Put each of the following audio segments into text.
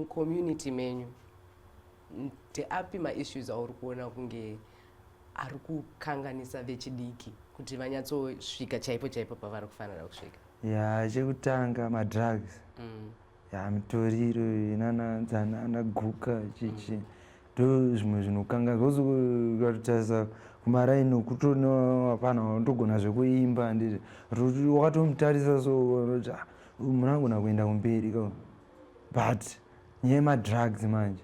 Community menyu api ma-issues auri kuona kunge ari kukanganisa vechidiki kuti vanyatsosvika chaipo pavari kufanira kusvika? Chekutanga madrugs, mitoriro nana guka chichi ndo zvimwe zvinokanganisa. Ukatotarisa kumaraini kutona hapana unotogona zvekuimba ndizvo wakatomutarisa so unoti munhu anogona kuenda kumberi but nyaya yemadrugs manje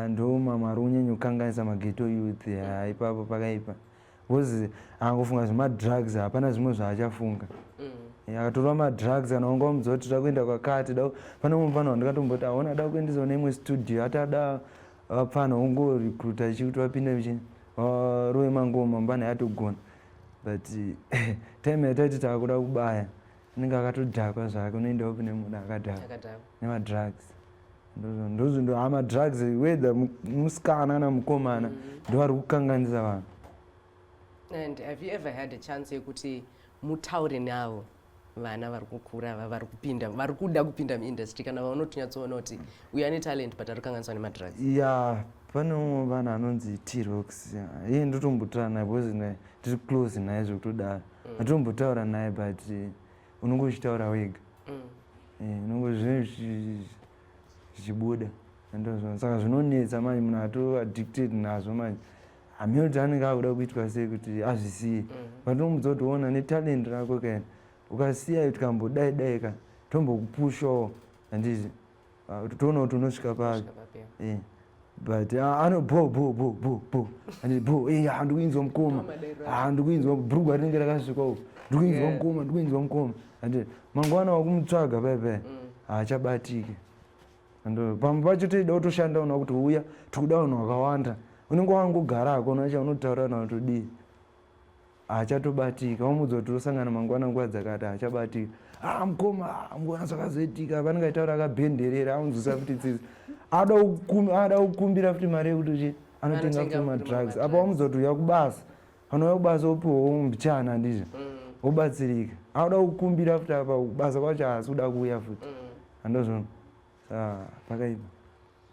ndo mamari unyanya kukanganisa mageto youth. Ipapo pakaipa because angofunga zvemadrugs hapana zvimwe zvaachafunga. Akatorwa madrugs kana wanga wamuudza kuti toda kuenda kwakati, pane mumwe mufana wandakatomboti aona da kuendesa neimwe studio hati ada vapfana ungorecruita ichikuti vapinde rove mangoma mbani yatogona, but time yataiti taakuda kubaya unenge akatodhakwa zvake, unoenda upi nemunhu akadhakwa nemadrugs. Ndozvo madrugs whether musikana kana mukomana ndo ari kukanganisa vanhu. And have you ever had a chance yekuti mutaure navo vana vari kukura vari kuda kupinda muindustry kana vanotonyatsoona kuti uyu ane talent but ari kukanganiswa nemadrugs? Pane umwe vanhu anonzi T-Rox, iye ndotombotaura naye because tiri close naye zvekutodaro. Ndatombotaura naye but unongochitaura wega, zvichibuda. Saka zvinonetsa manje, munhu ato-addicted nazvo manje. Hamene kuti anenge akuda kuitwa sei kuti azvisiye. Patomudza kuti ona netalent rako kaini ukasiya tikambodai ka tombokupushawo handizvo toona kuti unosvika papi. But bo handikuinzwa mukoma, handikuinzwa bhurugwa rinenge rakasvika uku, ndikuinzwa mukoma handizvo mangwana wakumutsvaga paipai haachabatike. Pamwe pacho toida kutoshanda una kuti uya tikuda vanhu vakawanda, unenge wangogarako unacha unotaura nawo todii hachatobatika. Wamudza kuti tosangana mangwana nguva dzakati hachabatika. Mukoma mungwana zvakazoitika panenge aitaura akabhenderera aunzwisa futi tsitsi ada kukumbira futi mari yekuti anotenga futi madrugs. Apa wamudza kuti uya kubasa, vanouya kubasa wopiwawo mbichana ndizvo wobatsirika, auda kukumbira futi apa kubasa kwacho haasi kuda kuuya futi. Handozvono pakaipa.